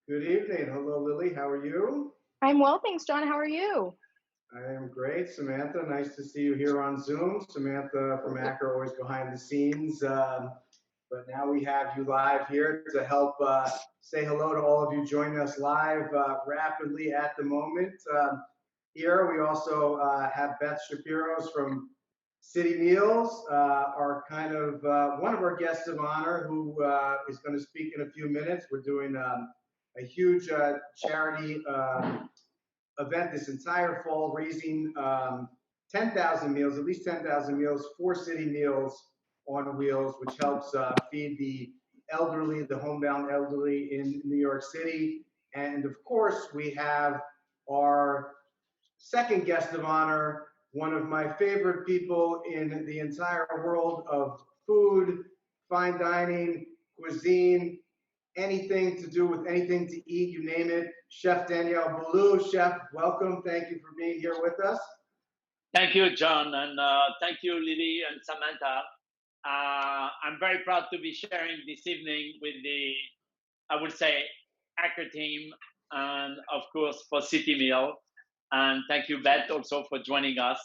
Good evening. Hello, Lily. How are you? I'm well, thanks, John. How are you? I am great. Samantha, nice to see you here on Zoom. Samantha from Acker, always behind the scenes. But now we have you live here to help say hello to all of you joining us live rapidly at the moment. Here we also have Beth Shapiro's from Citymeals, our kind of one of our guests of honor who is going to speak in a few minutes. We're doing a huge charity event this entire fall, raising 10,000 meals, at least 10,000 meals for Citymeals on Wheels, which helps feed the elderly, the homebound elderly in New York City. And of course, we have our second guest of honor, one of my favorite people in the entire world of food, fine dining, cuisine, anything to do with anything to eat, you name it. Chef Danielle Boulud. Chef, welcome. Thank you for being here with us. Thank you, John, and thank you, Lily and Samantha. I'm very proud to be sharing this evening with I would say, Acker team, and of course for Citymeal. And thank you, Beth, also for joining us.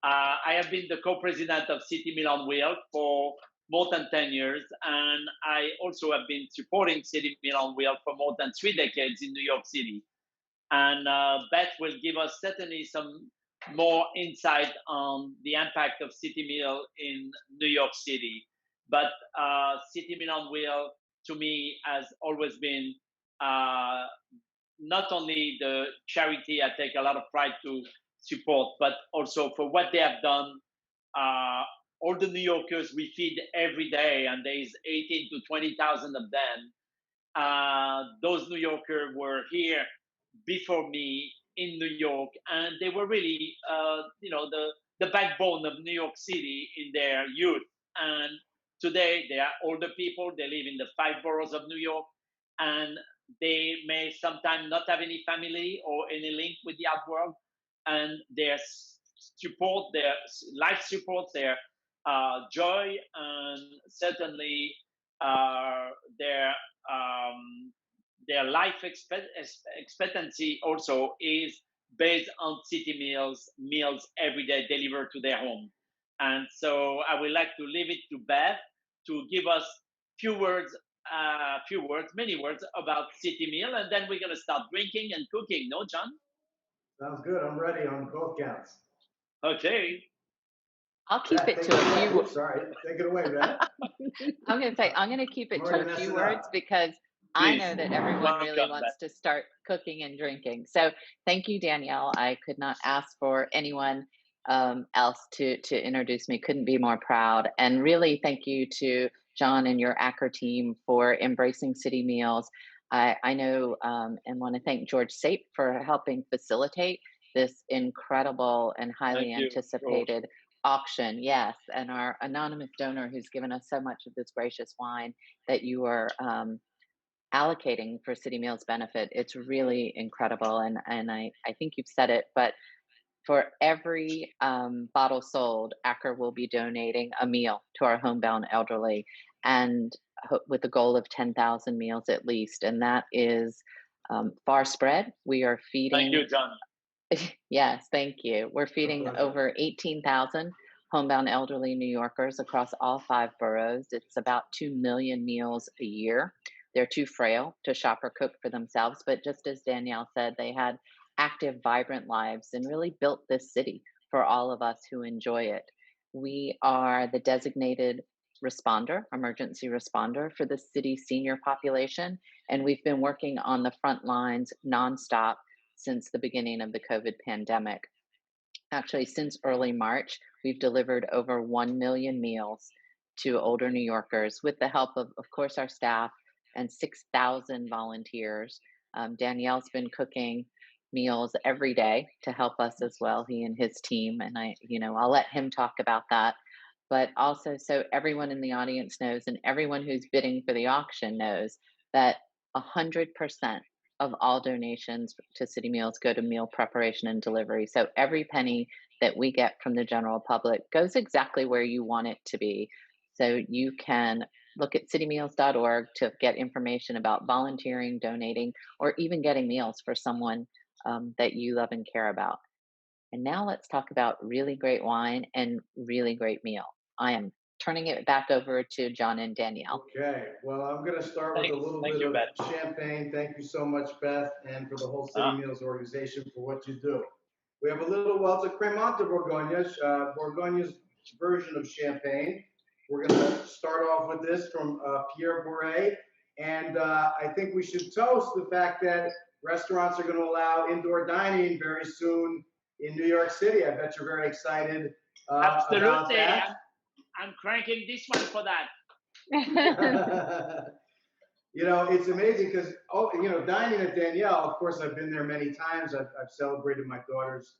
I have been the co-president of Citymeal on Wheels for more than 10 years, and I also have been supporting Citymeal on Wheels for more than 3 decades in New York City. And Beth will give us certainly some more insight on the impact of Citymeal in New York City. But Citymeal on Wheel, to me, has always been not only the charity I take a lot of pride to support, but also for what they have done. All the New Yorkers we feed every day, and there is 18 to 20,000 of them. Those New Yorkers were here before me in New York, and they were really, the backbone of New York City in their youth. And today they are older people. They live in the 5 boroughs of New York, and they may sometimes not have any family or any link with the outworld. And their support, their life support, their joy, and certainly their their life expectancy also is based on meals every day delivered to their home. And so I would like to leave it to Beth to give us many words about Citymeal, and then we're going to start drinking and cooking. No, John? Sounds good. I'm ready on both counts. Okay. I'll keep it to a few words. Sorry, take it away, Beth. I'm going to say, I'm going to keep it to a few words because I know that everyone really wants to start cooking and drinking. So thank you, Danielle. I could not ask for anyone else to introduce me. Couldn't be more proud. And really thank you to John and your Acker team for embracing Citymeals. I know and want to thank George Sape for helping facilitate this incredible and highly anticipated auction. Yes. And our anonymous donor who's given us so much of this gracious wine that you are allocating for Citymeals benefit. It's really incredible. And I think you've said it, but for every bottle sold, Acker will be donating a meal to our homebound elderly, and with the goal of 10,000 meals at least. And that is far spread. We are feeding. Thank you, John. Yes, thank you. We're feeding over 18,000 homebound elderly New Yorkers across all 5 boroughs. It's about 2 million meals a year. They're too frail to shop or cook for themselves, but just as Danielle said, they had active, vibrant lives and really built this city for all of us who enjoy it. We are the designated emergency responder for the city's senior population, and we've been working on the front lines nonstop since the beginning of the COVID pandemic. Actually, since early March, we've delivered over 1 million meals to older New Yorkers with the help of course, our staff and 6,000 volunteers. Danielle's been cooking meals every day to help us as well, he and his team. And I'll let him talk about that. But also, so everyone in the audience knows, and everyone who's bidding for the auction knows, that 100% of all donations to Citymeals go to meal preparation and delivery. So every penny that we get from the general public goes exactly where you want it to be, So you can look at citymeals.org to get information about volunteering, donating, or even getting meals for someone that you love and care about. And now let's talk about really great wine and really great meal. I am turning it back over to John and Danielle. Okay, well, I'm going to start with a little Thank bit you, of Beth. champagne. Thank you so much, Beth, and for the whole City Ah. Meals organization for what you do. We have a little, well, it's a Cremant de Bourgogne, Bourgogne's version of champagne. We're going to start off with this from Pierre Bouree, and I think we should toast the fact that restaurants are going to allow indoor dining very soon in New York City. I bet you're very excited about Absolutely. that. I'm cranking this one for that. You know, it's amazing because, dining at Danielle, of course, I've been there many times. I've celebrated my daughter's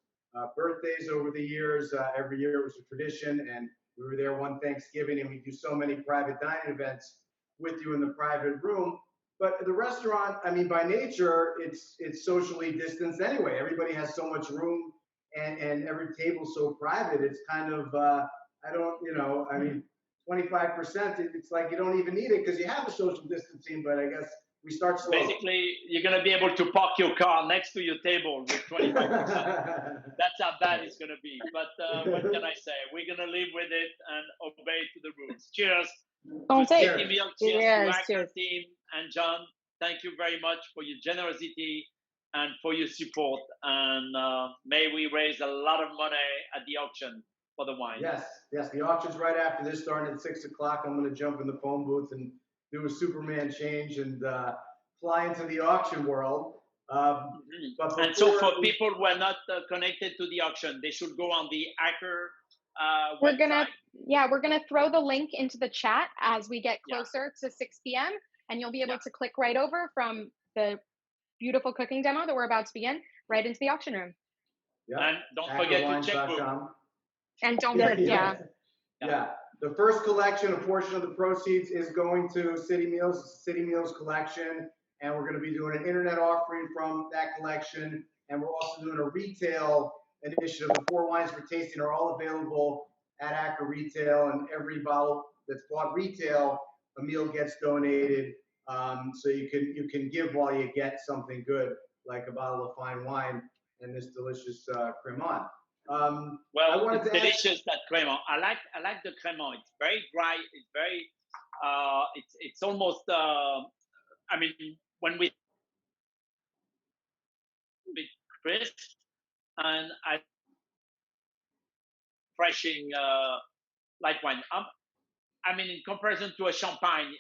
birthdays over the years. Every year it was a tradition, and we were there one Thanksgiving, and we do so many private dining events with you in the private room. But the restaurant, I mean, by nature, it's socially distanced anyway. Everybody has so much room, and every table's so private. It's kind of, 25%, it's like you don't even need it because you have the social distancing, but I guess we start slow. Basically, you're going to be able to park your car next to your table with 25%. That's how bad it's going to be. But what can I say? We're going to live with it and obey to the rules. Cheers. Cheers. Cheers to Acker team. And John, thank you very much for your generosity and for your support. And may we raise a lot of money at the auction for the wine. Yes, the auction's right after this, starting at 6 o'clock. I'm going to jump in the phone booth and do a Superman change and fly into the auction world. And so for people who are not connected to the auction, they should go on the Acker website. We're gonna throw the link into the chat as we get closer to 6 p.m. and you'll be able to click right over from the beautiful cooking demo that we're about to begin right into the auction room. Yep. And don't forget to check book. And don't forget, Yeah. The first collection, a portion of the proceeds is going to City Meals collection, and we're going to be doing an internet offering from that collection, and we're also doing a retail initiative. The 4 wines for tasting are all available at Acker Retail, and every bottle that's bought retail, a meal gets donated. So you can give while you get something good, like a bottle of fine wine and this delicious Cremant. Well, it's delicious, that Cremant. I like the Cremant. It's very dry. It's very it's almost when we bit crisp and refreshing light wine. In comparison to a champagne,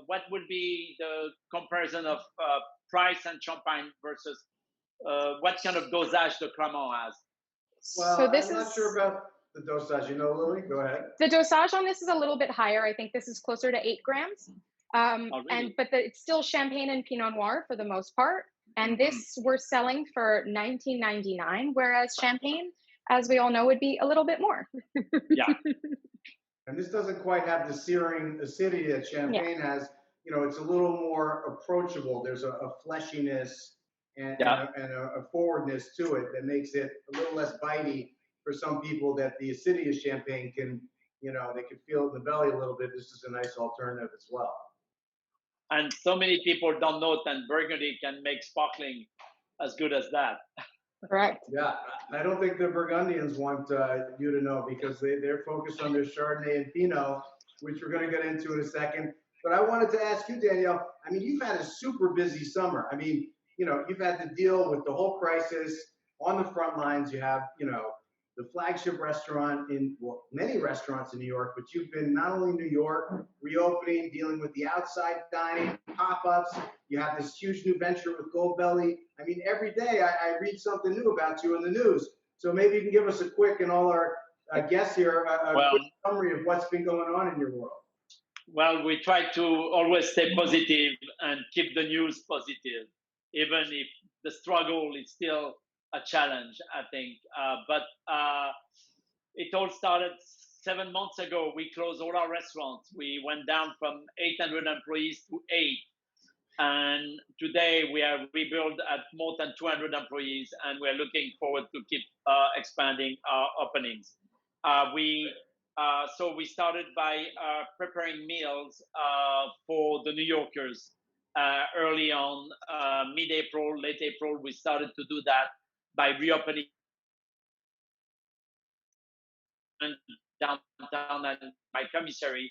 what would be the comparison of price and champagne versus what kind of dosage the Cremant has? Well, I'm not sure about the dosage. You know, Lily, go ahead. The dosage on this is a little bit higher. I think this is closer to 8 grams. Really? It's still champagne and Pinot Noir for the most part. And this we're selling for $19.99, whereas champagne, as we all know, would be a little bit more. Yeah. And this doesn't quite have the searing acidity that champagne has. You know, it's a little more approachable. There's a fleshiness and a forwardness to it that makes it a little less bitey for some people, that the acidity of champagne can, they can feel it in the belly a little bit. This is a nice alternative as well. And so many people don't know that Burgundy can make sparkling as good as that. Correct. Yeah, I don't think the Burgundians want you to know, because they're focused on their Chardonnay and Pinot, which we're going to get into in a second. But I wanted to ask you, Danielle, you've had a super busy summer. You've had to deal with the whole crisis on the front lines. You have, the flagship restaurant many restaurants in New York, but you've been not only in New York, reopening, dealing with the outside dining, pop-ups. You have this huge new venture with Goldbelly. Every day I read something new about you in the news. So maybe you can give us a quick, and all our guests here, quick summary of what's been going on in your world. Well, we try to always stay positive and keep the news positive, even if the struggle is still a challenge, I think. But it all started 7 months ago. We closed all our restaurants. We went down from 800 employees to 8. And today we are rebuilt at more than 200 employees, and we're looking forward to keep expanding our openings. We So we started by preparing meals for the New Yorkers early on, mid-April, late April. We started to do that by reopening downtown and my commissary.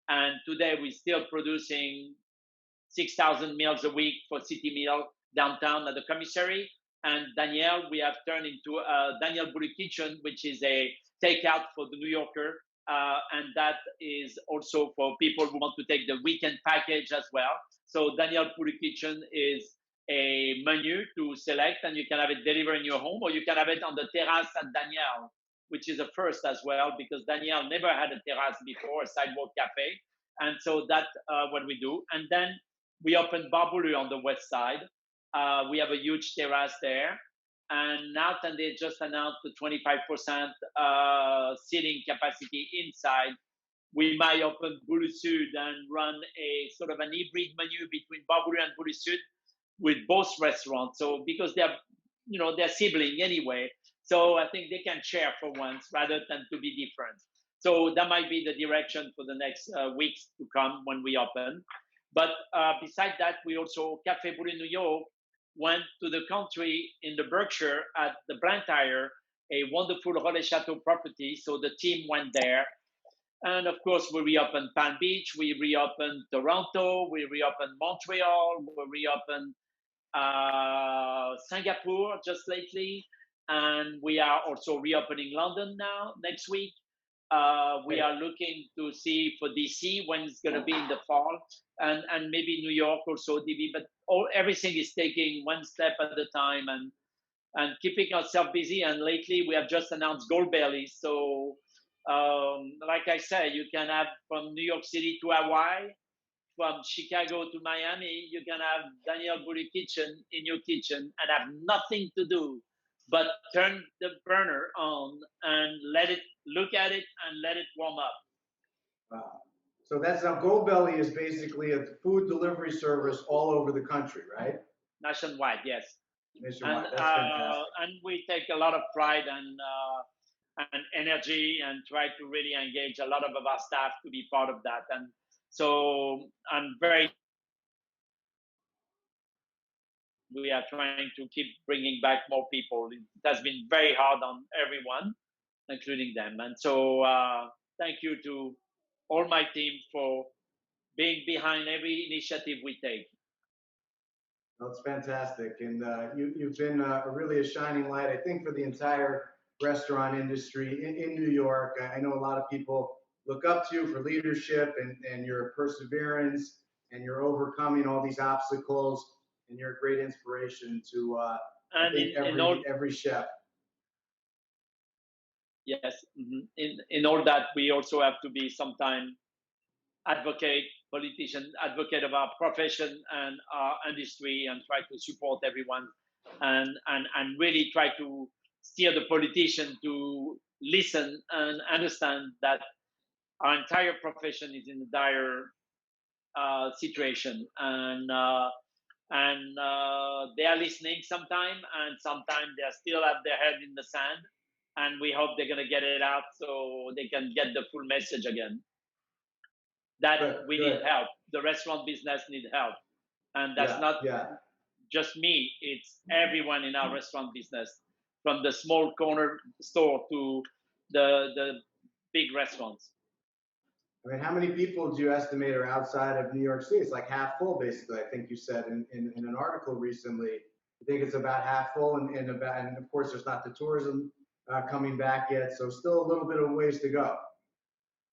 And today we're still producing 6,000 meals a week for Citymeals downtown at the commissary. And Daniel, we have turned into a Daniel Boulud kitchen, which is a takeout for the New Yorker. And that is also for people who want to take the weekend package as well. So Daniel Boulud kitchen is a menu to select, and you can have it delivered in your home, or you can have it on the terrace at Daniel, which is a first as well, because Daniel never had a terrace before, a sidewalk cafe. And so that's what we do. And then we opened Bouree on the west side. We have a huge terrace there. And now they just announced the 25% seating capacity inside. We might open Boulud Sud and run a sort of an hybrid menu between Bouree and Boulud Sud with both restaurants. So because they're, they're sibling anyway. So I think they can share for once rather than to be different. So that might be the direction for the next weeks to come when we open. But besides that, we also, Café Boulud New York went to the country in the Berkshire at the Blanc, a wonderful Relais Chateau property. So the team went there. And of course, we reopened Palm Beach, we reopened Toronto, we reopened Montreal, we reopened Singapore just lately. And we are also reopening London now next week. We are looking to see for DC when it's going to be in the fall, and maybe New York also, DB. But everything is taking one step at a time and keeping ourselves busy. And lately, we have just announced Gold Belly. So, like I said, you can have from New York City to Hawaii, from Chicago to Miami. You can have Daniel Boulud kitchen in your kitchen and have nothing to do but turn the burner on and look at it and let it warm up. Wow. So that's now Gold Belly is basically a food delivery service all over the country, right? Nationwide, yes. Nationwide, that's fantastic. And we take a lot of pride and energy and try to really engage a lot of our staff to be part of that. And so we are trying to keep bringing back more people. It has been very hard on everyone, including them. And so thank you to all my team for being behind every initiative we take. That's fantastic. And you've been really a shining light, I think, for the entire restaurant industry in New York. I know a lot of people look up to you for leadership and your perseverance and your overcoming all these obstacles. And you're a great inspiration to every chef. Yes, in all that, we also have to be sometimes politician, advocate of our profession and our industry, and try to support everyone, and really try to steer the politician to listen and understand that our entire profession is in a dire situation, and they are listening sometimes, and sometimes they still have their head in the sand, and we hope they're going to get it out so they can get the full message again. That we need help. The restaurant business needs help. And that's not just me, it's everyone in our restaurant business, from the small corner store to the big restaurants. I mean, how many people do you estimate are outside of New York City? It's like half full, basically. I think you said in an article recently. I think it's about half full, and of course, there's not the tourism coming back yet, so still a little bit of ways to go.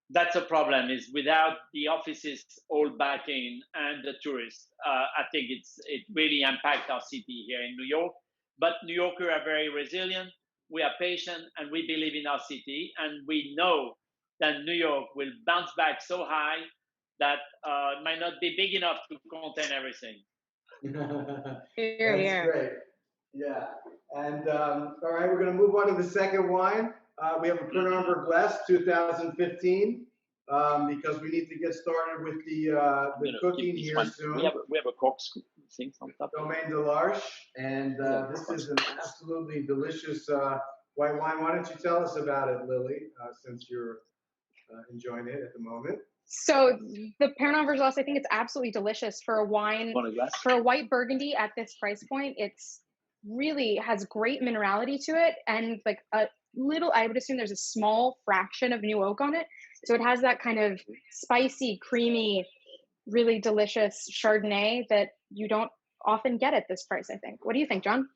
That's a problem. Is without the offices all back in and the tourists, I think it really impacts our city here in New York. But New Yorkers are very resilient. We are patient, and we believe in our city, and we know that New York will bounce back so high that it might not be big enough to contain everything. That's great. Yeah. And all right, we're going to move on to the second wine. We have a Pernand Vergelesses 2015 because we need to get started with the cooking here soon. We have a corkscrew thing on top. Domaine Delarche, and this is an absolutely delicious white wine. Why don't you tell us about it, Lily, since you're enjoying it at the moment. So the Pernod Vergelesses, I think it's absolutely delicious for a wine. For a white Burgundy at this price point, it's really has great minerality to it, and like a little, I would assume there's a small fraction of new oak on it. So it has that kind of spicy, creamy, really delicious Chardonnay that you don't often get at this price, I think. What do you think, John?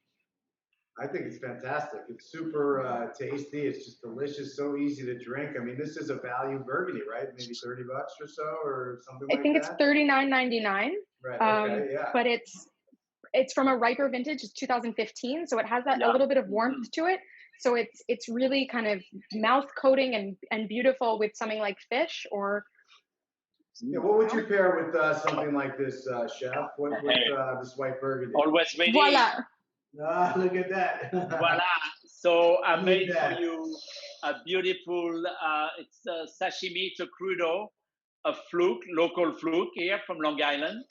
I think it's fantastic. It's super tasty. It's just delicious, so easy to drink. I mean, this is a value Burgundy, right? Maybe $30 or so, or something like that. I think it's $39.99. Right. Okay. Yeah. But it's from a riper vintage. It's 2015, so it has that a little bit of warmth to it. So it's really kind of mouth coating and beautiful with something like fish or. Yeah, what would you pair with something like this, chef? What this white Burgundy? Always ready. Voila. Ah, look at that. Voila. So I made for you a beautiful, it's a sashimi, it's a crudo, a fluke, local fluke here from Long Island,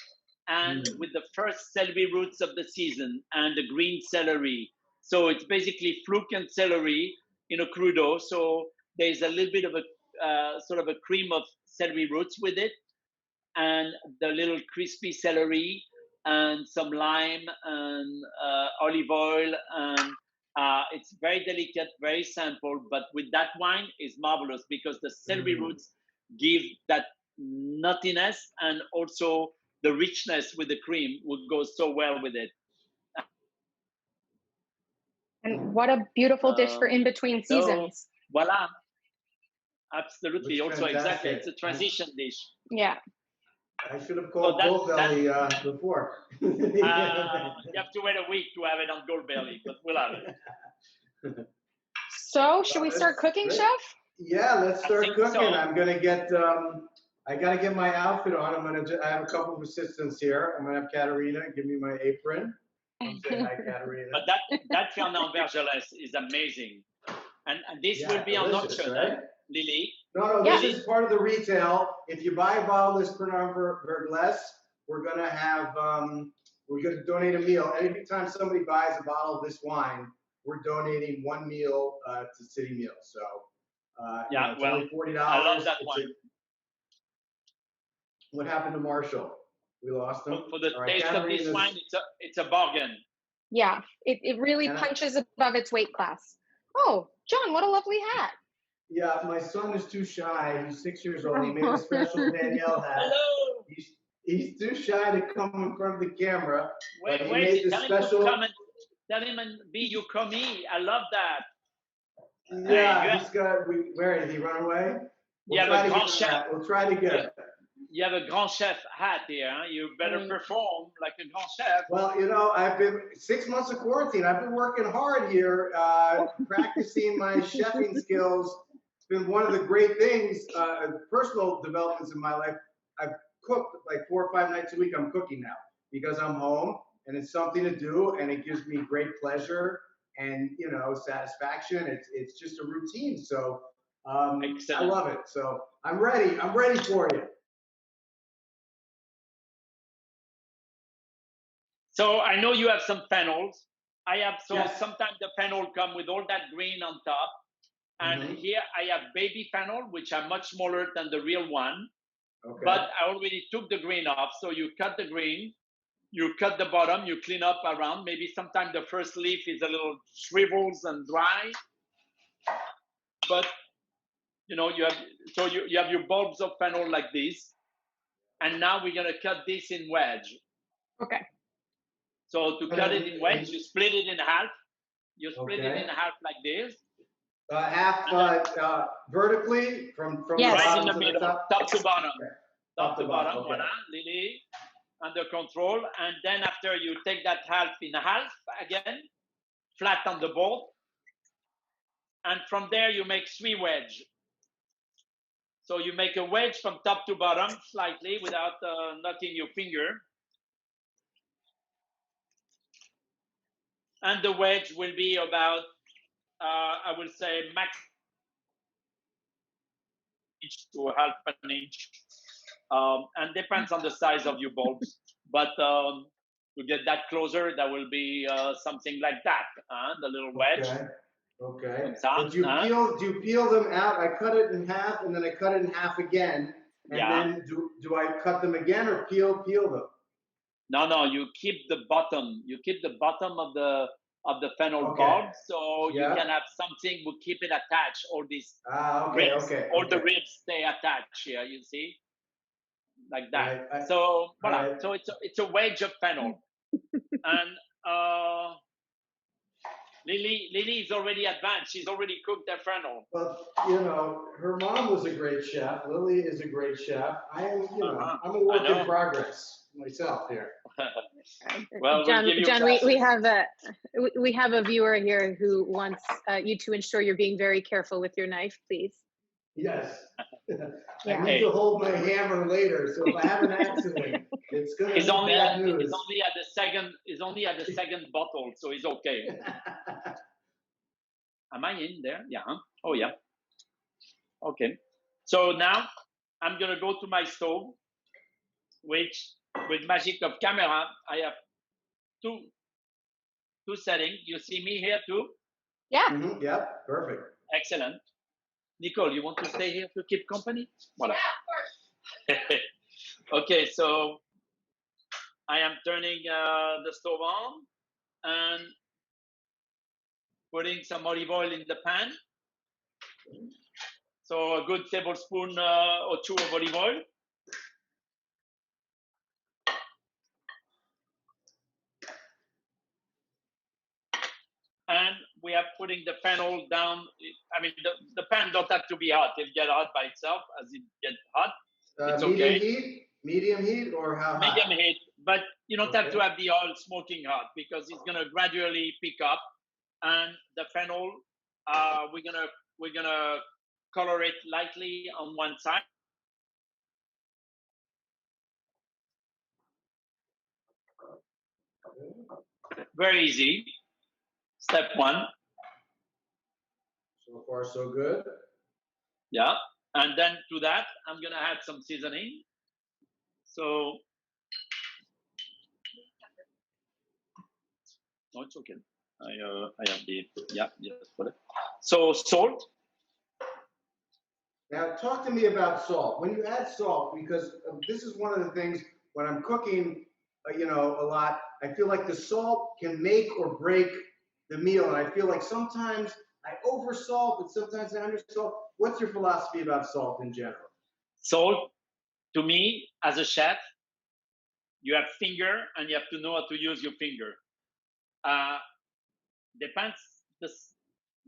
and with the first celery roots of the season and the green celery. So it's basically fluke and celery in a crudo. So there's a little bit of a sort of a cream of celery roots with it, and the little crispy celery, and some lime and olive oil, and it's very delicate, very simple. But with that wine is marvelous because the celery roots give that nuttiness, and also the richness with the cream would go so well with it. And what a beautiful dish for in between seasons. So, voila. Absolutely. Looks also, fantastic. exactly. It's a transition dish. Yeah. I should have called Gold Belly before. You have to wait a week to have it on Gold Belly, but we'll have it. So, should we start cooking, great. Chef? Yeah, let's start cooking. So. I'm gonna get. I gotta get my outfit on. I have a couple of assistants here. I'm gonna have Katerina give me my apron. I'm saying hi, Katerina. But that Pernand Vergelesses is amazing, and this will be on auction, right? Lily. No, this is part of the retail. If you buy a bottle of this Pernand Vergelesses, we're gonna have we're gonna donate a meal. Every time somebody buys a bottle of this wine, we're donating one meal to Citymeals. So it's only $40. I love that wine. What happened to Marshall? We lost him. For the taste of this wine, it's a bargain. Yeah, it really punches above its weight class. Oh, John, what a lovely hat. Yeah, my son is too shy. He's 6 years old. He made a special Danielle hat. Hello. He's too shy to come in front of the camera. Wait, tell him and be your commis. I love that. Yeah, where did he run away? We'll try to get it. You have a grand chef hat here. Huh? You better perform like a grand chef. Well, I've been 6 months of quarantine. I've been working hard here, practicing my chefing skills. It's been one of the great things, personal developments in my life. I've cooked like 4 or 5 nights a week. I'm cooking now because I'm home, and it's something to do, and it gives me great pleasure and satisfaction. It's just a routine. So I love it. So I'm ready. I'm ready for you. So I know you have some fennels. Sometimes the fennel come with all that green on top. And here I have baby fennel, which are much smaller than the real one. Okay. But I already took the green off. So you cut the green, you cut the bottom, you clean up around. Maybe sometimes the first leaf is a little shrivels and dry. But you have your bulbs of fennel like this. And now we're gonna cut this in wedge. Okay. So to cut it in wedge, you split it in half. You split it in half like this. Half vertically from right in the middle, top to bottom. Okay. Top to bottom, okay. Voilà, Lily, under control. And then after you take that half in half again, flat on the board. And from there you make 3 wedge. So you make a wedge from top to bottom slightly without knocking your finger. And the wedge will be about, I will say, max inch to half an inch. And depends on the size of your bulbs. But to get that closer, that will be something like that, the little wedge. Okay. Okay. Comme ça, But do you peel them out? I cut it in half and then I cut it in half again. And then do I cut them again or peel them? No, you keep the bottom. You keep the bottom of the fennel bulb, so you can have something to keep it attached. All these ribs, the ribs stay attached here. You see, like that. Right. So voilà. So it's a wedge of fennel, and Lily is already advanced. She's already cooked the fennel. Well, you know, her mom was a great chef. Lily is a great chef. I am, you know, I'm a work in progress myself here. Well, John, we'll we have a viewer here who wants you to ensure you're being very careful with your knife, please. Yes. I need to hold my hammer later, so if I have an accident, it's gonna be bad news. It's only at the second bottle, so it's okay. Am I in there? Yeah. Huh? Oh yeah. Okay. So now I'm gonna go to my stove, which with magic of camera, I have two settings. You see me here too? Yeah. Mm-hmm. Yep. Perfect. Excellent. Nicole, you want to stay here to keep company? Voilà. Yeah, of course. Okay, so I am turning the stove on and putting some olive oil in the pan. So a good tablespoon or two of olive oil. And we are putting the fennel down. I mean, the pan don't have to be hot. It'll get hot by itself as it gets hot. It's okay. Medium heat or how hot? Medium heat, but you don't have to have the oil smoking hot because it's gonna gradually pick up. And the fennel, we're gonna color it lightly on one side. Very easy. Step one. So far, so good. Yeah, and then to that, I'm gonna add some seasoning. So, no, it's okay. I have the So salt. Now, talk to me about salt. When you add salt, because this is one of the things when I'm cooking, you know, a lot, I feel like the salt can make or break the meal, and I feel like sometimes I oversalt, but sometimes I undersalt. What's your philosophy about salt in general? Salt, to me, as a chef, you have finger and you have to know how to use your finger. Depends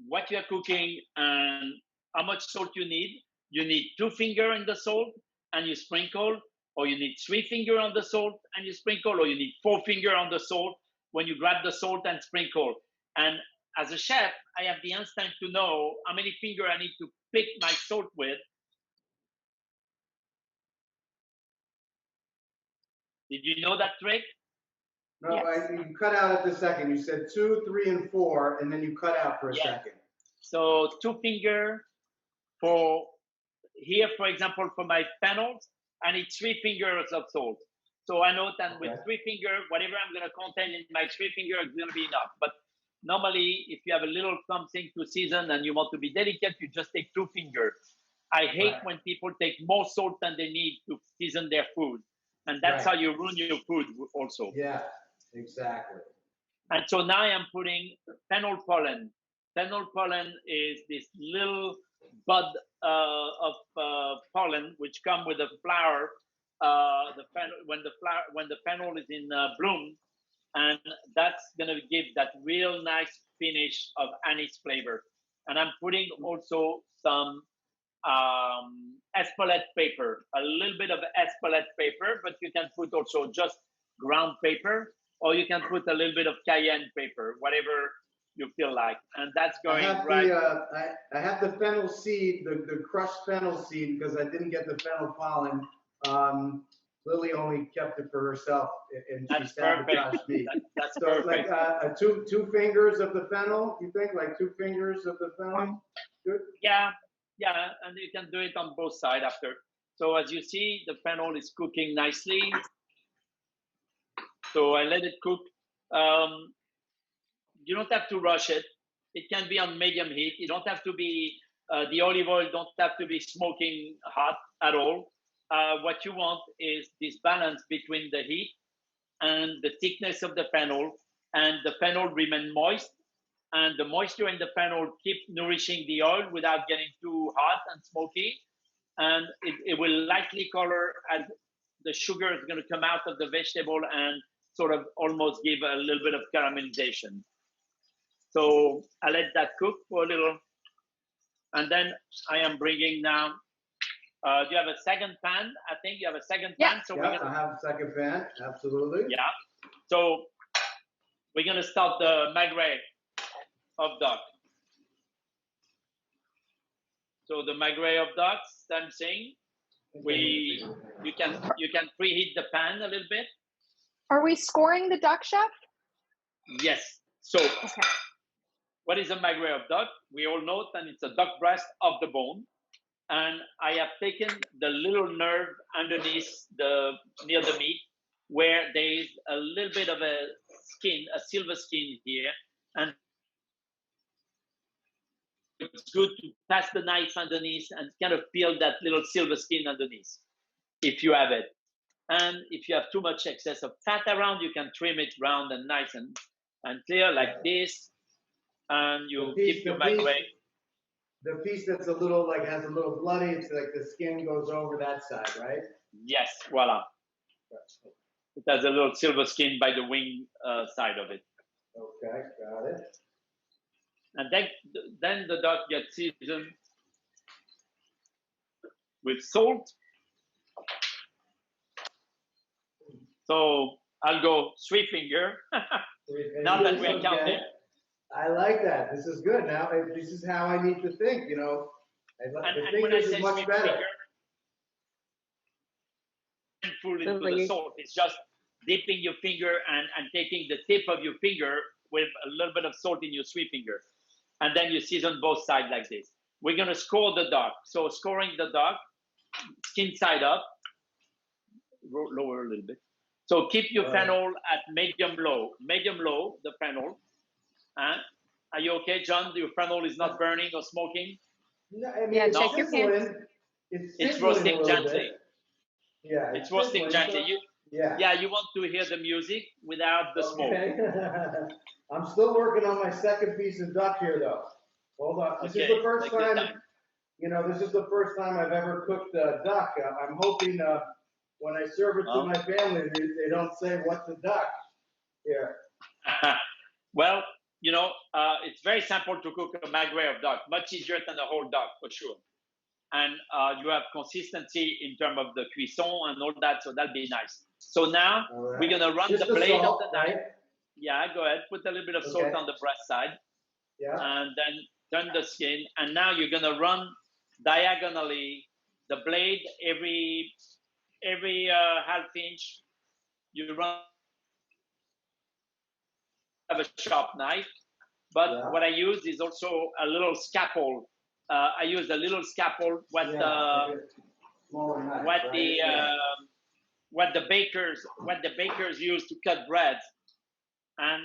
what you are cooking and how much salt you need. You need 2 fingers in the salt and you sprinkle, or you need 3 fingers on the salt and you sprinkle, or you need 4 fingers on the salt when you grab the salt and sprinkle. And as a chef, I have the instinct to know how many fingers I need to pick my salt with. Did you know that trick? No, yes. You cut out at the second. You said 2, 3, and 4, and then you cut out for a second. So 2 fingers for here, for example, for my fennels, I need 3 fingers of salt. So I know that with 3 fingers, whatever I'm going to contain in my 3 fingers is going to be enough. But normally, if you have a little something to season and you want to be delicate, you just take 2 fingers. I hate when people take more salt than they need to season their food. And that's how you ruin your food also. Yeah, exactly. And so now I'm putting fennel pollen. Fennel pollen is this little bud of pollen which come with the flower. When the fennel is in bloom, and that's gonna give that real nice finish of anise flavor. And I'm putting also some Espelette paper, a little bit of Espelette paper, but you can put also just ground paper, or you can put a little bit of cayenne paper, whatever you feel like. And that's going I have the fennel seed, the crushed fennel seed, because I didn't get the fennel pollen. Lily only kept it for herself, and she sabotaged me. That's so perfect. Like two fingers of the fennel, you think? Like 2 fingers of the fennel? Good? Yeah, and you can do it on both sides after. So as you see, the fennel is cooking nicely. So I let it cook. You don't have to rush it. It can be on medium heat. You don't have to be, the olive oil don't have to be smoking hot at all. What you want is this balance between the heat and the thickness of the fennel, and the fennel remain moist, and the moisture in the fennel keep nourishing the oil without getting too hot and smoky, and it will lightly color as the sugar is going to come out of the vegetable and sort of almost give a little bit of caramelization. So I let that cook for a little, and then I am bringing now. Do you have a second pan? I think you have a second pan. So yeah, I have a second pan. Absolutely. Yeah. So we're gonna start the magret of duck. So the magret of duck, same thing. You can preheat the pan a little bit. Are we scoring the duck, chef? Yes. So Okay. what is a magret of duck? We all know that it's a duck breast of the bone. And I have taken the little nerve underneath near the meat, where there is a little bit of a skin, a silver skin here. And it's good to pass the knife underneath and kind of peel that little silver skin underneath, if you have it. And if you have too much excess of fat around, you can trim it round and nice and clear like this. And you keep your magret. The piece that's a little, like, has a little bloody, it's like the skin goes over that side, right? Yes, voila. It has a little silver skin by the wing side of it. Okay, got it. And then the duck gets seasoned with salt. So I'll go 3 finger. Now that we're counting. I like that. This is good. Now, this is how I need to think, you know. The fingers is much better. Full into the salt. It's just dipping your finger and taking the tip of your finger with a little bit of salt in your 3 finger. And then you season both sides like this. We're going to score the duck. So scoring the duck, skin side up, lower a little bit. So keep your fennel at medium low, the fennel. Are you okay, John? Your fennel is not burning or smoking? No, I mean, Yeah, it's check your pan. It's roasting gently. Yeah, it's roasting gently. Yeah, you want to hear the music without the smoke. I'm still working on my second piece of duck here, though. Hold on. This is the first time. You know, this is the first time I've ever cooked duck. I'm hoping when I serve it to my family, they don't say, "What's a duck?" Here. Well, you know, it's very simple to cook a magret of duck, much easier than a whole duck, for sure. And you have consistency in terms of the cuisson and all that, so that'll be nice. So now we're going to run the blade of the knife. Right? Yeah, go ahead. Put a little bit of salt on the breast side. Yeah. And then turn the skin. And now you're going to run diagonally the blade every half inch. You run. Have a sharp knife, but what I use is also a little scalpel. I use a little scalpel. What the bakers use to cut bread. And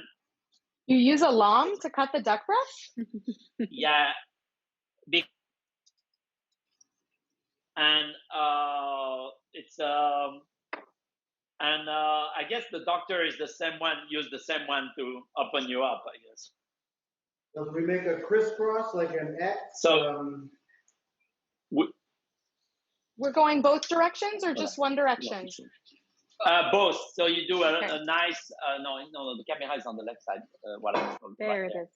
you use a lame to cut the duck breast? Yeah. And it's and I guess the doctor is the same one, use the same one to open you up, I guess. So we make a crisscross, like an X? So we're going both directions or just one direction? Both. So you do a nice, no, the camera is on the left side. There it is.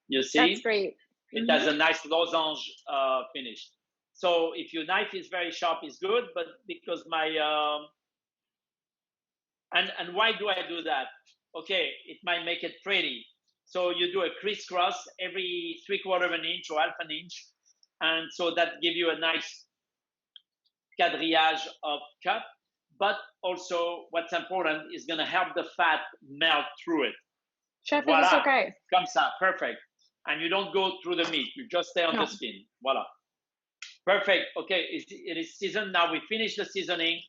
You see? That's great. It has a nice losange finish. So if your knife is very sharp, it's good, but because my... And why do I do that? Okay, it might make it pretty. So you do a crisscross every 3/4 of an inch or half an inch. And so that gives you a nice quadrillage of cut. But also what's important is gonna help the fat melt through it. Chef, is this okay? Comme ça, perfect. And you don't go through the meat, you just stay on the skin. Voila. Perfect, okay, it is seasoned. Now we finish the seasoning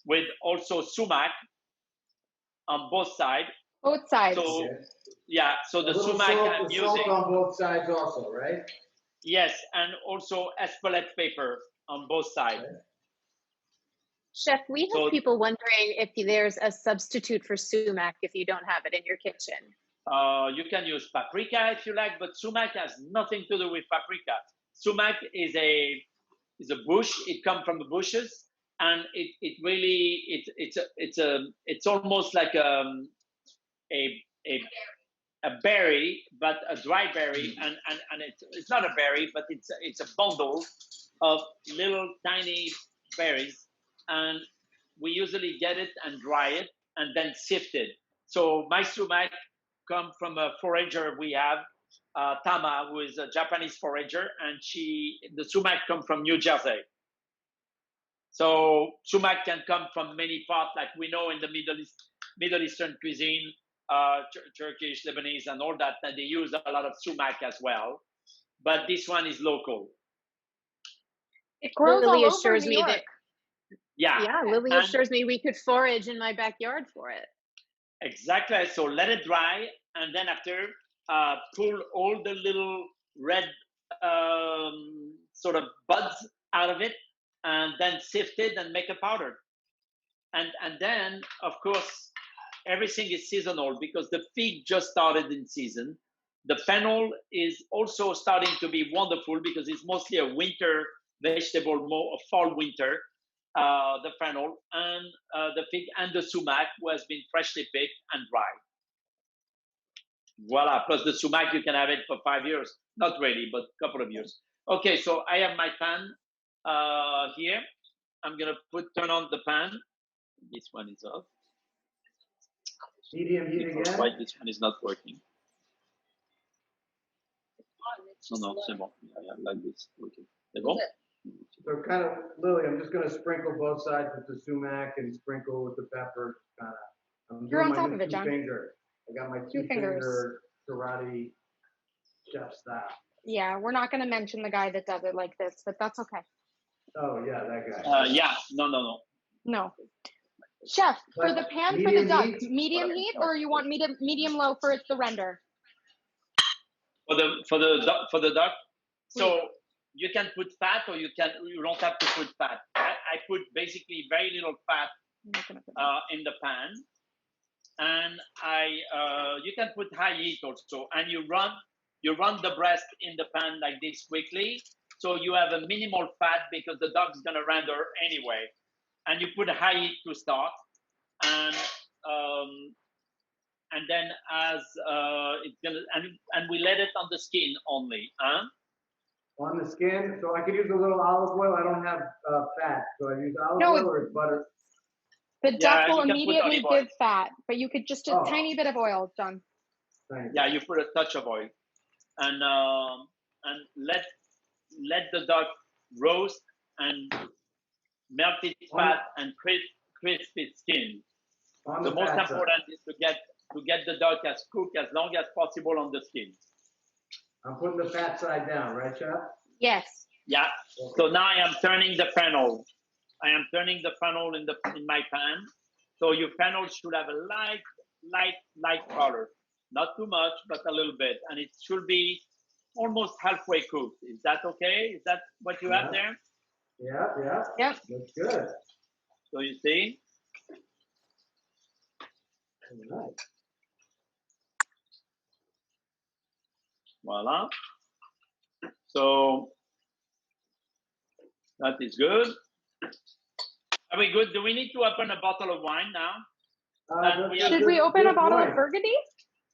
with also sumac on both sides. Both sides. So Yeah, so A the little sumac salt, I'm the salt using, on both sides also, right? yes, and also Espelette paper on both sides. Okay. Chef, we have So people wondering if there's a substitute for sumac if you don't have it in your kitchen. you can use paprika if you like, but sumac has nothing to do with paprika. Sumac is a bush. It comes from the bushes, and it really it's almost like a berry, but a dry berry, and it's not a berry, but it's a bundle of little tiny berries, and we usually get it and dry it and then sift it. So my sumac come from a forager we have, Tama, who is a Japanese forager, and the sumac come from New Jersey. So sumac can come from many parts, like we know in the Middle Eastern cuisine, Turkish, Lebanese, and all that, and they use a lot of sumac as well. But this one is local. It grows Lily all over assures New me York. that, Yeah, Lily and assures me we could forage in my backyard for it. exactly. So let it dry, and then after, pull all the little red sort of buds out of it, and then sift it and make a powder. And then, of course, everything is seasonal because the fig just started in season. The fennel is also starting to be wonderful because it's mostly a winter vegetable, more fall winter. The fennel and the fig and the sumac, who has been freshly picked and dried. Voila. Plus the sumac, you can have it for 5 years. Not really, but a couple of years. Okay, so I have my pan here. I'm gonna turn on the pan. This one is off. Medium heat again. Why this one is not working? No, c'est bon. Yeah, like this. Okay. C'est bon? So kind of, Lily, I'm just gonna sprinkle both sides with the sumac and sprinkle with the pepper, kind of. You're on top of it, John. Finger. I got my Two fingers. finger karate chef style. Yeah, we're not going to mention the guy that does it like this, but that's okay. Oh yeah, that guy. Yeah, no. No. Chef, for But the pan for the duck, heat? medium heat, or you want medium low for the render? For the duck. So you can put fat, or you don't have to put fat. I put basically very little fat in the pan, and you can put high heat also, and you run the breast in the pan like this quickly, so you have a minimal fat because the duck's gonna render anyway, and you put high heat to start, and then as it's gonna and we let it on the skin only, huh? On the skin, so I could use a little olive oil. I don't have fat, so I use olive oil or butter. The duck will you can put immediately olive oil. give fat, but you could just a tiny bit of oil, John. Yeah, you put a touch of oil, and let the duck roast and melt its fat and crisp its skin. The most important is to get the duck as cooked as long as possible on the skin. I'm putting the fat side down, right, Chef? Yes. Yeah. Okay. So now I am turning the fennel. I am turning the fennel in my pan. So your fennel should have a light color, not too much, but a little bit, and it should be almost halfway cooked. Is that okay? Is that what you have there? Yeah. Yep. That's good. So you see. All right. Voila. So that is good. Are we good? Do we need to open a bottle of wine now? Should we open a bottle of Burgundy?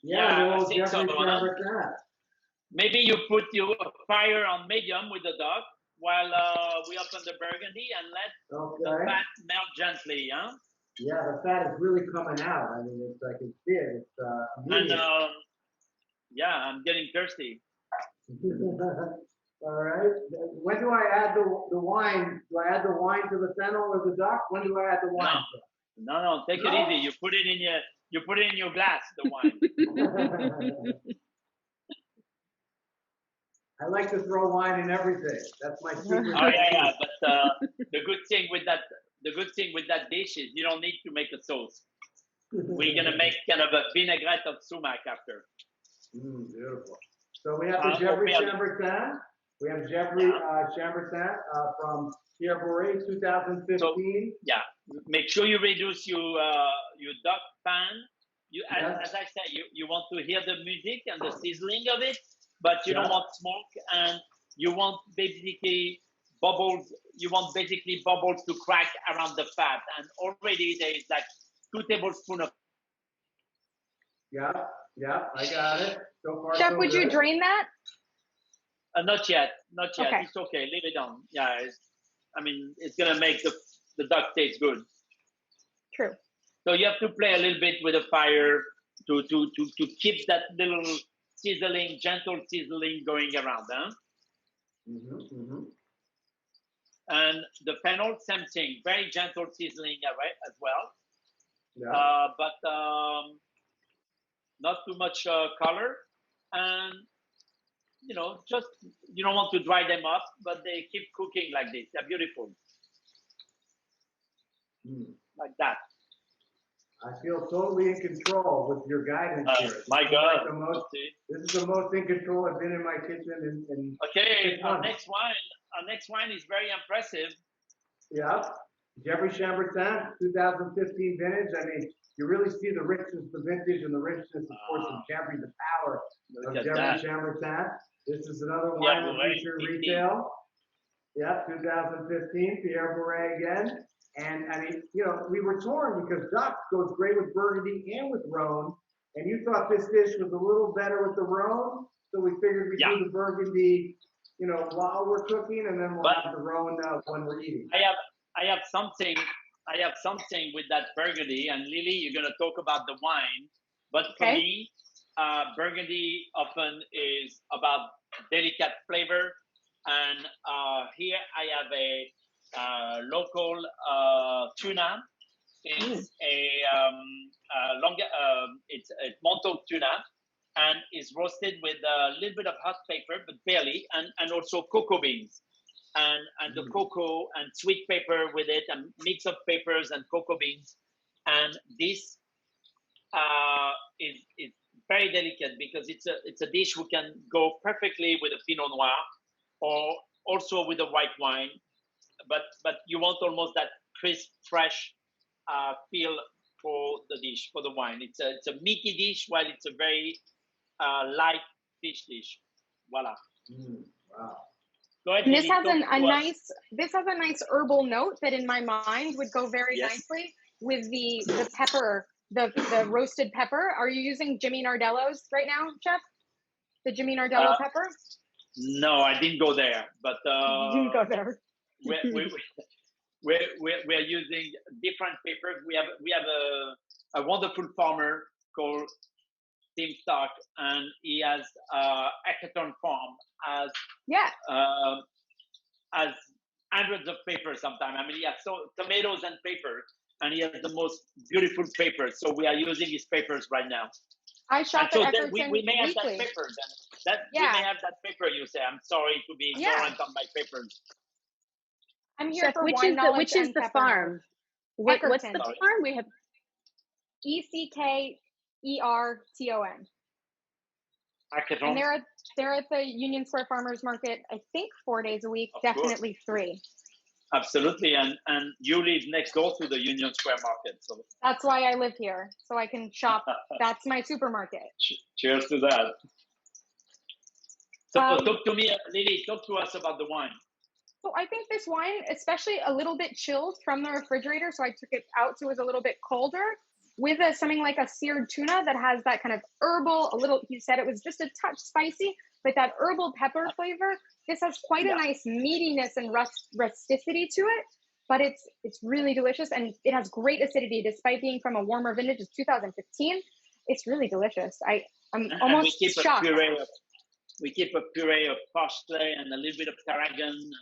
Yeah, I think so. Maybe you put your fire on medium with the duck while we open the Burgundy and let the fat melt gently, huh? Yeah, the fat is really coming out. I mean, I can see it. It's and yeah, I'm getting thirsty. All right. When do I add the wine? Do I add the wine to the fennel or the duck? When do I add the wine? No. Take it easy. You put it in your glass. The wine. I like to throw wine in everything. That's my secret. Oh yeah. But the good thing with that dish is you don't need to make a sauce. We're gonna make kind of a vinaigrette of sumac after. Beautiful. So we have the Gevrey Chambertin. We have Gevrey Chambertin from Pierre Bouree, 2015. So, yeah, make sure you reduce your duck pan. As I said, you want to hear the music and the sizzling of it, but you don't want smoke, and you want basically bubbles. You want basically bubbles to crack around the fat, and already there is like 2 tablespoons of. Yeah, I got it. So far, Chef, so would good. you drain that? Not yet. Okay. It's okay. Leave it on. Yeah, I mean, it's gonna make the duck taste good. True. So you have to play a little bit with the fire to keep that little sizzling, gentle sizzling going around, huh? And the fennel, same thing, very gentle sizzling as well. Yeah. But not too much color, and just you don't want to dry them up, but they keep cooking like this. They're beautiful, like that. I feel totally in control with your guidance here. My God. This is the most in control I've been in my kitchen in Okay, our next wine is very impressive. Yeah, Gevrey Chambertin, 2015 vintage. I mean, you really see the richness, the vintage, and the richness, of course, of Gevrey, the power of Gevrey Chambertin. This is another wine that featured retail. Yeah, 2015, Pierre Bouree again. And I mean, we were torn because Duck goes great with Burgundy and with Rhone. And you thought this dish was a little better with the Rhone, so we figured we'd do the Burgundy, while we're cooking, and then we'll have the Rhone when we're eating. I have something with that Burgundy, and Lily, you're gonna talk about the wine. But for me, Burgundy often is about delicate flavor, and here I have a local tuna. It's it's a Montauk tuna, and is roasted with a little bit of hot pepper, but barely, and also cocoa beans, and the cocoa and sweet pepper with it, and mix of peppers and cocoa beans, and this is very delicate because it's a dish we can go perfectly with a Pinot Noir, or also with a white wine. But you want almost that crisp, fresh feel for the dish, for the wine. It's a meaty dish while it's a very light fish dish. Voila. Wow. Go ahead, And this Lily, has a nice herbal note that in my mind would go very nicely with the pepper, the roasted pepper. Are you using Jimmy Nardello's right now, Chef? The Jimmy Nardello pepper? No, I didn't go there, but You didn't go there. we're using different peppers. We have a wonderful farmer called Tim Stock, and he has Ackerton farm as hundreds of peppers sometimes. I mean, he has tomatoes and peppers, and he has the most beautiful peppers. So we are using his peppers right now. I shop at Ackerton we may have weekly. that pepper then. We may have that pepper, you say. I'm sorry to be ignorant on my peppers. I'm here Chef, for wine knowledge. Which is the farm? What's the farm? We have Eckerton. And they're at the Union Square Farmers Market, I think 4 days a week, definitely 3. Absolutely, and you live next door to the Union Square Market, so that's why I live here, so I can shop. That's my supermarket. Cheers to that. So talk to me, Lily. Talk to us about the wine. So I think this wine, especially a little bit chilled from the refrigerator, so I took it out so it was a little bit colder, with something like a seared tuna that has that kind of herbal, he said it was just a touch spicy, but that herbal pepper flavor. This has quite a nice meatiness and rusticity to it, but it's really delicious, and it has great acidity despite being from a warmer vintage. It's 2015. It's really delicious. I'm almost shocked. We keep a puree of parsley and a little bit of tarragon and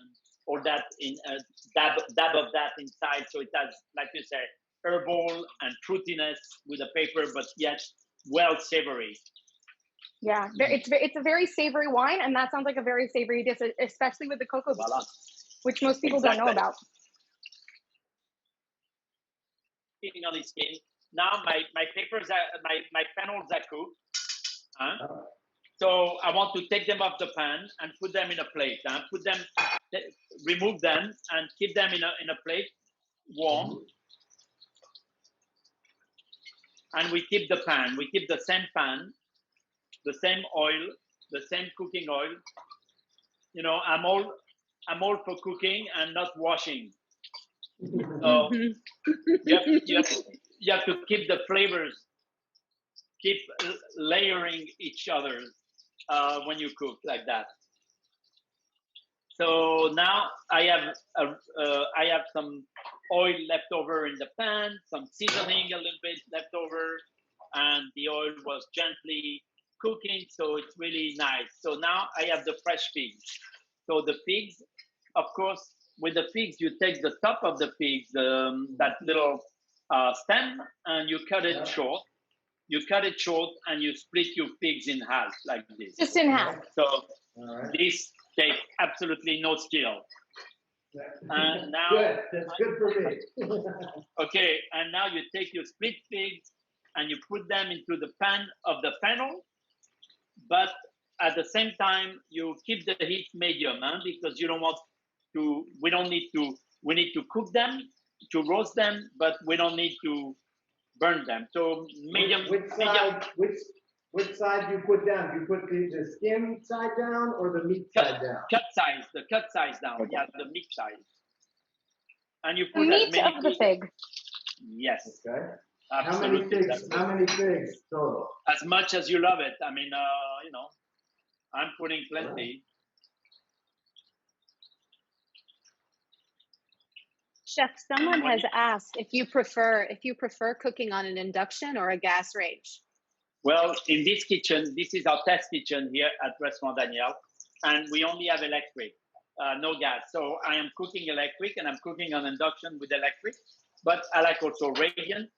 all that in a dab of that inside. So it has, like you say, herbal and fruitiness with the pepper, but yet well savory. Yeah, it's a very savory wine, and that sounds like a very savory dish, especially with the cocoa beans, which most people don't know about. Sitting on his skin. Now my peppers are my fennels are cooked. So I want to take them off the pan and put them in a plate. Remove them and keep them in a plate, warm. And we keep the pan. We keep the same pan, the same oil, the same cooking oil. You know, I'm all for cooking and not washing. So you have to keep the flavors, keep layering each other when you cook like that. So now I have some oil left over in the pan, some seasoning a little bit left over, and the oil was gently cooking, so it's really nice. So now I have the fresh figs. So the figs, of course, with the figs, you take the top of the figs, that little stem, and you cut it short. You cut it short and you split your figs in half like this. Just in half. So this takes absolutely no skill. And now, good. That's good for me. okay, and now you take your split figs and you put them into the pan of the funnel, but at the same time you keep the heat medium, because you don't want to. We need to cook them, to roast them, but we don't need to burn them. So medium. Which side do you put down? Do you put the skin side down or the meat side down? The cut size down. Okay. Yeah, the meat side. And you put the meat of the fig. Yes. Okay. Absolutely. How many figs total? As much as you love it. I mean, I'm putting plenty. Chef, someone has asked if you prefer cooking on an induction or a gas range. Well, in this kitchen, this is our test kitchen here at Restaurant Daniel, and we only have electric, no gas. So I am cooking electric, and I'm cooking on induction with electric, but I like also radiant.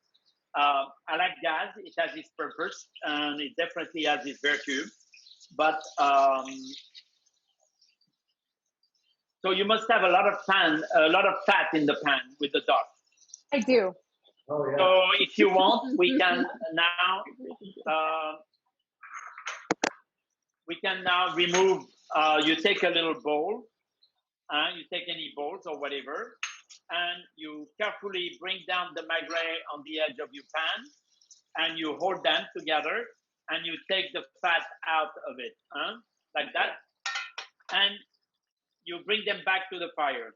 I like gas. It has its purpose, and it definitely has its virtue. But so you must have a lot of fat in the pan with the duck. I do. Oh, yeah. So if you want, we can now remove. You take a little bowl, you take any bowls or whatever, and you carefully bring down the magret on the edge of your pan, and you hold them together, and you take the fat out of it, like that, and you bring them back to the fire.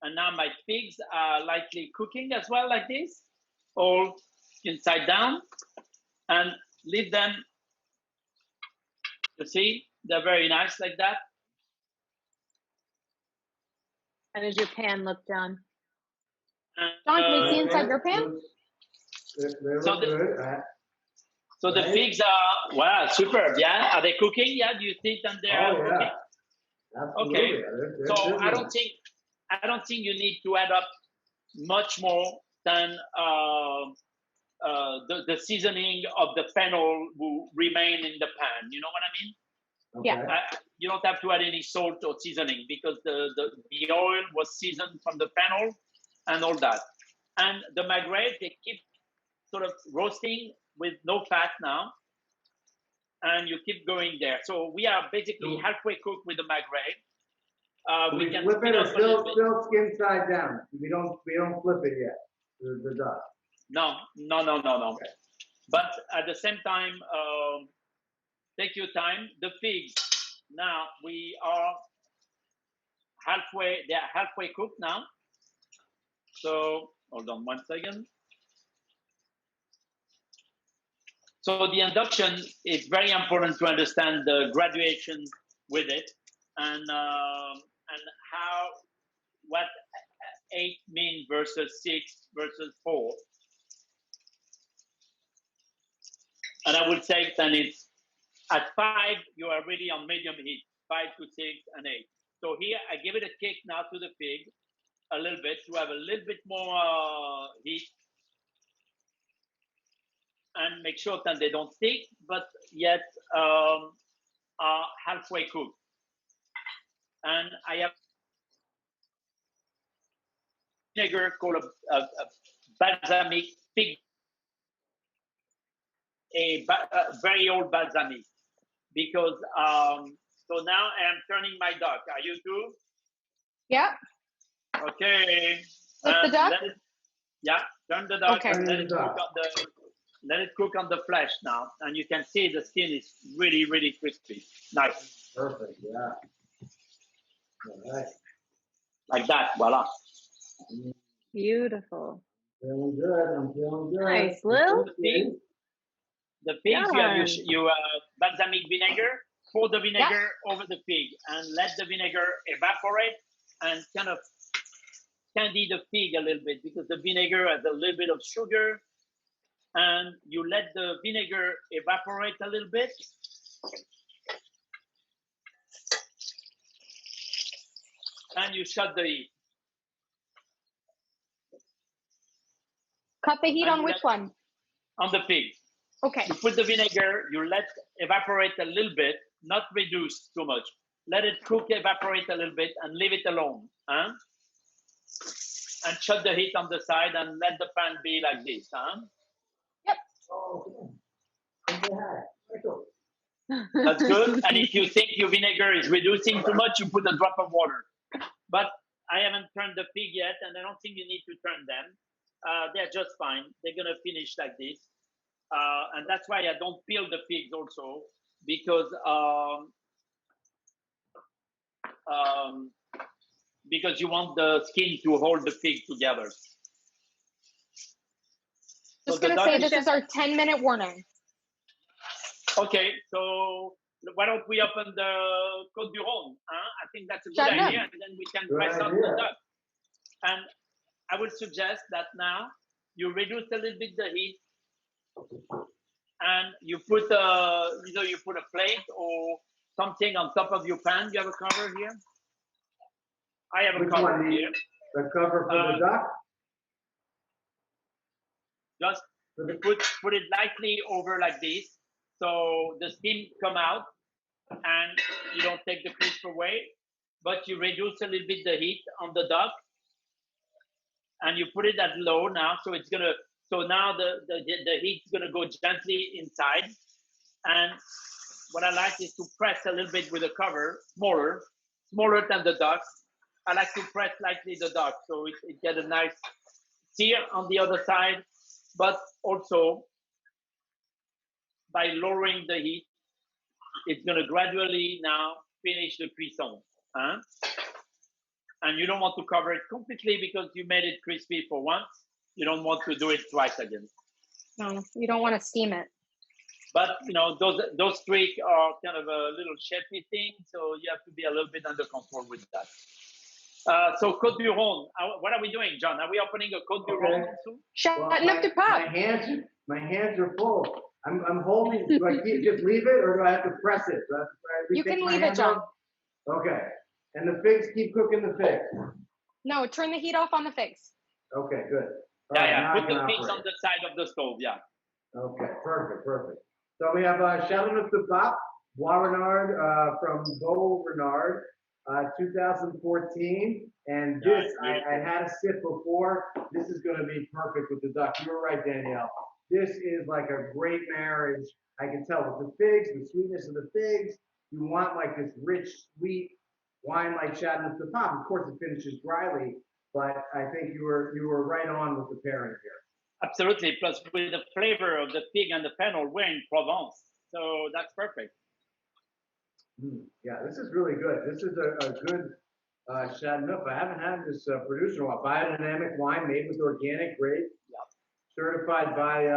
And now my figs are lightly cooking as well, like this, all inside down, and leave them. You see, they're very nice like that. How does your pan look, John? John, can we see inside your pan? So the figs are, wow, superb, yeah? Are they cooking? Yeah, do you think that they are cooking? Absolutely. Okay, so I don't think you need to add up much more than the seasoning of the fennel will remain in the pan. You know what I mean? Okay. Yeah. You don't have to add any salt or seasoning because the oil was seasoned from the fennel and all that. And the magret, they keep sort of roasting with no fat now. And you keep going there. So we are basically halfway cooked with the magret. We can flip it or still skin side down. We don't flip it yet. The duck. No. Okay. But at the same time, take your time. The figs. Now we are halfway. They are halfway cooked now. So hold on 1 second. So the induction is very important to understand the graduation with it and what 8 means versus 6 versus 4. And I would say then it's at 5 you are really on medium heat, 5 to 6 and 8. So here I give it a kick now to the pig a little bit to have a little bit more heat. And make sure that they don't stick, but yet are halfway cooked. And I have vinegar called a balsamic fig a very old balsamic because so now I'm turning my duck. Are you too? Yeah. Okay. Flip the duck? Turn the duck Okay. and let it cook on the flesh now. And you can see the skin is really, really crispy. Nice. Perfect, yeah. All right. Like that, voila. Beautiful. Feeling good, I'm feeling good. Nice, Lil. The pigs, Done. you balsamic vinegar, pour the vinegar over the pig and let the vinegar evaporate and kind of candy the pig a little bit because the vinegar has a little bit of sugar, and you let the vinegar evaporate a little bit. And you shut the heat. Cut the heat on which one? On the pig. Okay. You put the vinegar, you let evaporate a little bit, not reduce too much. Let it cook, evaporate a little bit, and leave it alone. Huh? And shut the heat on the side and let the pan be like this. Huh? Yep. Oh, That's good. And if you think your vinegar is reducing too much, you put a drop of water. But I haven't turned the pig yet, and I don't think you need to turn them. They're just fine. They're going to finish like this. And that's why I don't peel the pigs also, because you want the skin to hold the pig together. Just going to say this is our 10-minute warning. Okay, so why don't we open the Côte du Rhône? Huh? I think that's a good idea, and then we can press on the duck. And I would suggest that now you reduce a little bit the heat, and you put either you put a plate or something on top of your pan. You have a cover here. I have a cover here. The cover for the duck. Just put it lightly over like this, so the steam come out, and you don't take the crisp away, but you reduce a little bit the heat on the duck, and you put it at low now, so it's gonna. So now the heat's gonna go gently inside, and what I like is to press a little bit with the cover, smaller than the duck. I like to press lightly the duck, so it get a nice sear on the other side, but also by lowering the heat, it's gonna gradually now finish the cuisson. Huh? And you don't want to cover it completely because you made it crispy for once. You don't want to do it twice again. No, you don't want to steam it. But you know, those tricks are kind of a little chefy thing, so you have to be a little bit under control with that. So Côte du Rhône, what are we doing, John? Are we opening a Côte du Rhône soon? Shutting up the pop. My hands are full. I'm holding. Do I just leave it, or do I have to press it? You can leave it, John. Okay. And the figs, keep cooking the figs. No, turn the heat off on the figs. Okay, good. Yeah. Put the figs on the side of the stove. Yeah. Okay, perfect. So we have Chateauneuf de Pape, Bois Renard from Bourgogne, 2014. And this, I had a sip before. This is going to be perfect with the duck. You were right, Danielle. This is like a great marriage. I can tell with the figs, the sweetness of the figs. You want like this rich, sweet wine like Chateauneuf de Pape. Of course, it finishes dryly, but I think you were right on with the pairing here. Absolutely. Plus, with the flavor of the pig and the fennel, we're in Provence, so that's perfect. Yeah, this is really good. This is a good Chateauneuf. I haven't had this produced in a while. Biodynamic wine made with organic grapes, certified by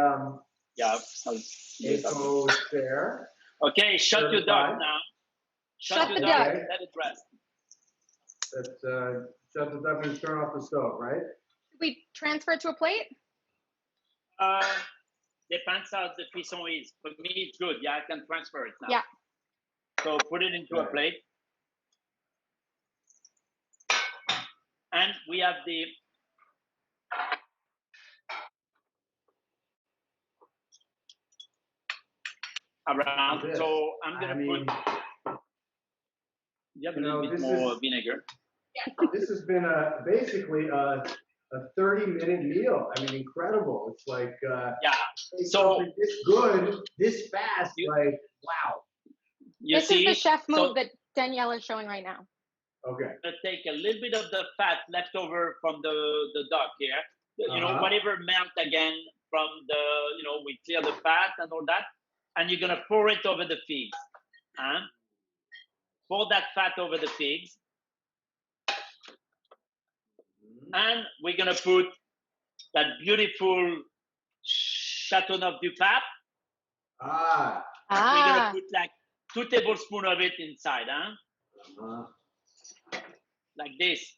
Eco-Fair. Okay, shut your duck now. Shut the duck. Let it rest. That's shut the duck and turn off the stove, right? We transfer it to a plate? Depends how the cuisson is. For me, it's good. Yeah, I can transfer it now. Yeah. So put it into a plate. And we have the around. So I'm going to put a little bit more vinegar. This has been basically a 30-minute meal. I mean, incredible. It's like something this good, this fast, like, wow. This is the chef move that Danielle is showing right now. Okay. I'm gonna take a little bit of the fat left over from the duck here. You know, whatever melt again from the, you know, we clear the fat and all that, and you're gonna pour it over the figs. Pour that fat over the figs. And we're gonna put that beautiful Chateauneuf du Pape. We're gonna put like 2 tablespoons of it inside, like this.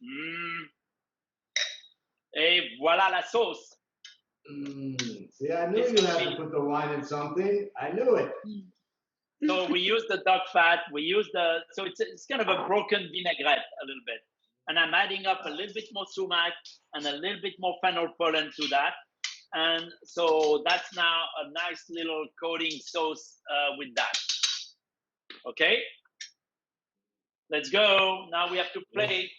Et voilà la sauce. See, I knew you had to put the wine in something. I knew it. So we use the duck fat. We use so it's kind of a broken vinaigrette a little bit. And I'm adding up a little bit more sumac and a little bit more fennel pollen to that. And so that's now a nice little coating sauce with that. Okay? Let's go. Now we have to plate.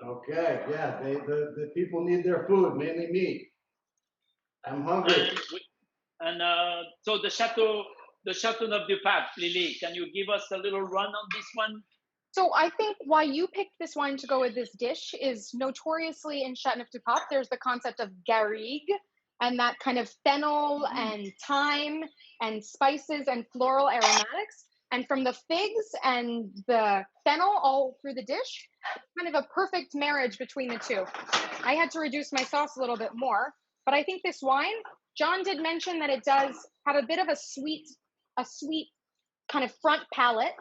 Okay, yeah, the people need their food, mainly meat. I'm hungry. So the Chateauneuf du Pape, Lily, can you give us a little run on this one? So I think why you picked this wine to go with this dish is notoriously in Chateauneuf du Pape, there's the concept of garrigue, and that kind of fennel and thyme and spices and floral aromatics. And from the figs and the fennel all through the dish, it's kind of a perfect marriage between the two. I had to reduce my sauce a little bit more, but I think this wine, John did mention that it does have a bit of a sweet kind of front palate,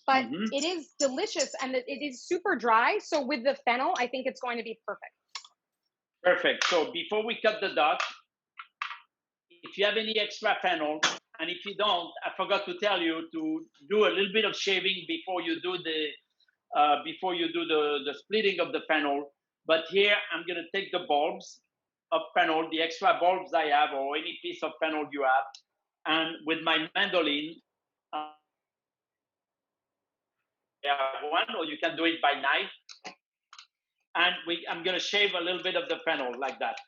but it is delicious and it is super dry. So with the fennel, I think it's going to be perfect. Perfect. So before we cut the duck, if you have any extra fennel, and if you don't, I forgot to tell you to do a little bit of shaving before you do the splitting of the fennel. But here I'm gonna take the bulbs of fennel, the extra bulbs I have, or any piece of fennel you have, and with my mandolin, one, or you can do it by knife. And I'm gonna shave a little bit of the fennel like that.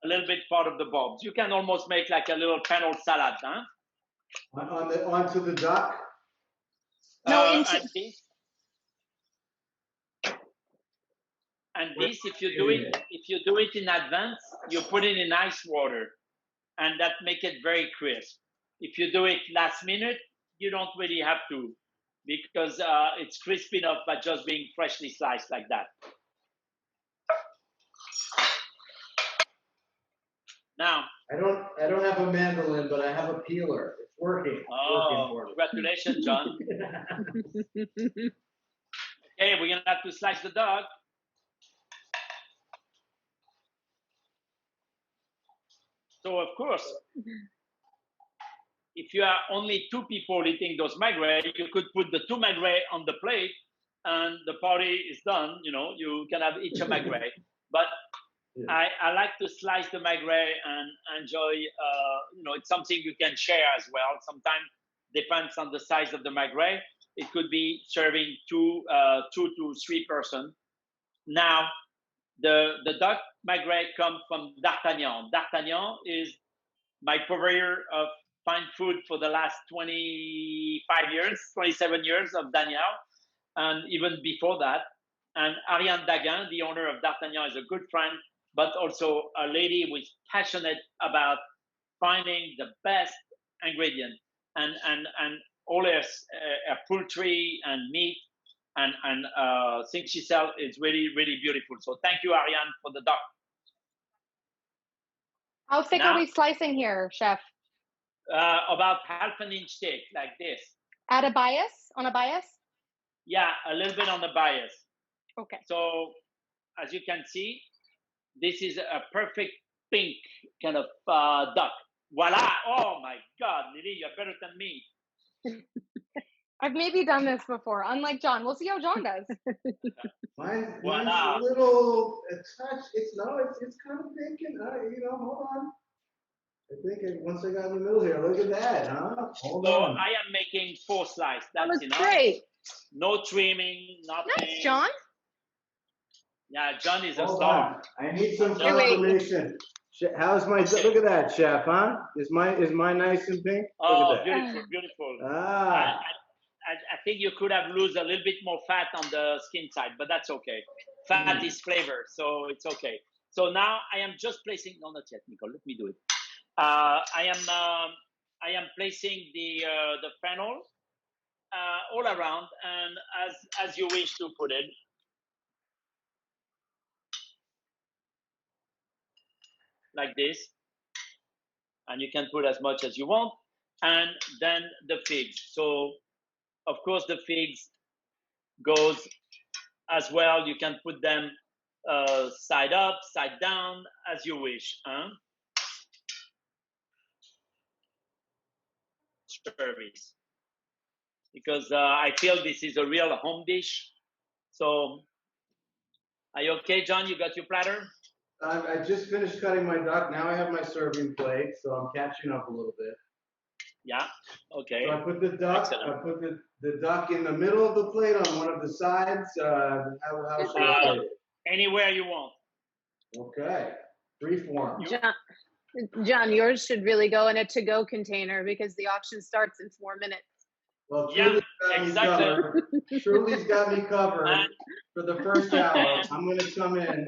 A little bit part of the bulbs. You can almost make like a little fennel salad, huh? Onto the duck? No, and this, if you do it in advance, you put it in ice water, and that make it very crisp. If you do it last minute, you don't really have to, because it's crisp enough by just being freshly sliced like that. Now, I don't have a mandolin, but I have a peeler. It's working. Congratulations, John. Okay, we're gonna have to slice the duck. So of course, if you are only 2 people eating those maigret, you could put the 2 maigret on the plate, and the party is done. You know, you can have each a maigret. But I like to slice the maigret and enjoy, you know, it's something you can share as well. Sometimes depends on the size of the maigret. It could be serving 2 to 3 person. Now, the duck maigret comes from D'Artagnan. D'Artagnan is my purveyor of fine food for the last 27 years of Daniel, and even before that. And Ariane Daguin, the owner of D'Artagnan, is a good friend, but also a lady who is passionate about finding the best ingredient and all her poultry and meat and things she sells is really, really beautiful. So thank you, Ariane, for the duck. How thick are we slicing here, chef? About half an inch thick, like this. At a bias? On a bias? Yeah, a little bit on the bias. Okay. So as you can see, this is a perfect pink kind of duck. Voila! Oh my God, Lily, you're better than me. I've maybe done this before, unlike John. We'll see how John does. Mine's a little touch. It's kind of thinking. You know, hold on. I think once I got in the middle here, look at that, huh? Hold on. I am making 4 slices. That's enough. Great. No trimming, nothing. Nice, John. Yeah, John is a Hold star. on. I need some confirmation. How's my, look at that, chef, huh? Is mine nice and pink? Look Oh, at that. beautiful, beautiful. Ah. I think you could have lose a little bit more fat on the skin side, but that's okay. Fat is flavor, so it's okay. So now I am just placing, no, not yet, Nicole, let me do it. I am placing the fennel all around, and as you wish to put it. Like this. And you can put as much as you want. And then the figs. So, of course, the figs goes as well. You can put them side up, side down, as you wish. Huh? Service. Because I feel this is a real home dish. So, are you okay, John? You got your platter? I just finished cutting my duck. Now I have my serving plate, so I'm catching up a little bit. Yeah. Okay. So I put the duck. Excellent. I put the duck in the middle of the plate on one of the sides. How should I plate it? Anywhere you want. Okay. Freeform. John, yours should really go in a to-go container because the auction starts in 4 minutes. Well, yeah, exactly. Truly's got me covered for the first hour. I'm going to come in.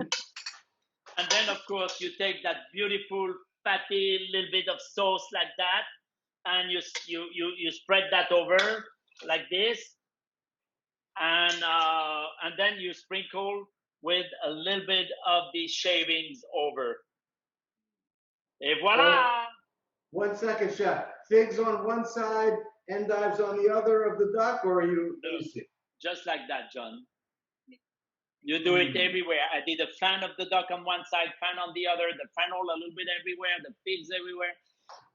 And then, of course, you take that beautiful fatty little bit of sauce like that, and you spread that over like this, and then you sprinkle with a little bit of the shavings over. Et voila! 1 second, chef. Figs on one side, endives on the other of the duck, or are you? No, just like that, John. You do it everywhere. I did a fan of the duck on one side, fan on the other, the fennel a little bit everywhere, the figs everywhere.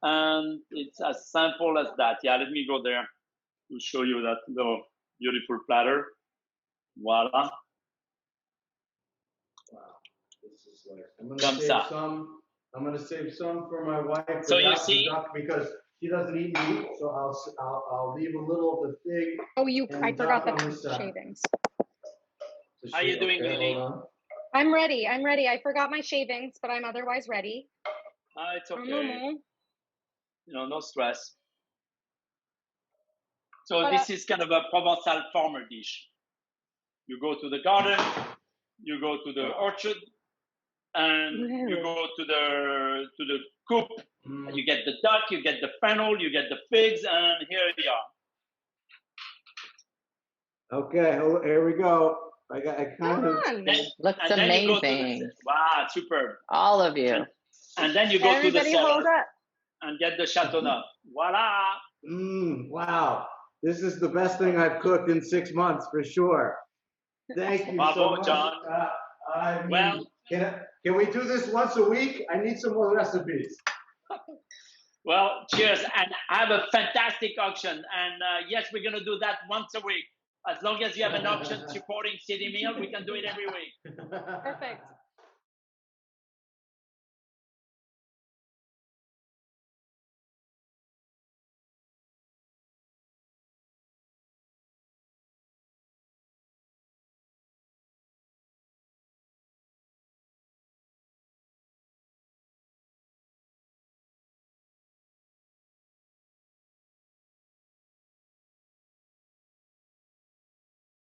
And it's as simple as that. Yeah, let me go there to show you that little beautiful platter. Voila. Wow. This is like, I'm gonna save some for my wife. So you see, duck, because she doesn't eat meat, so I'll leave a little of the fig. Oh, I forgot the side. shavings. How you doing, Lily? I'm ready. I forgot my shavings, but I'm otherwise ready. It's okay. No stress. So But, this is kind of a Provençal farmer dish. You go to the garden, you go to the orchard, and you go to the coop. And you get the duck, you get the fennel, you get the figs, and here you are. Okay, here we go. I kind of. Looks amazing. Wow, superb. All of you. And then you go to the cellar hold up. and get the Chateauneuf. Voila. Wow. This is the best thing I've cooked in 6 months for sure. Thank you so much. John. Well, can we do this once a week? I need some more recipes. Well, cheers, and have a fantastic auction. And yes, we're going to do that once a week. As long as you have an auction supporting Citymeals, we can do it every week. Perfect.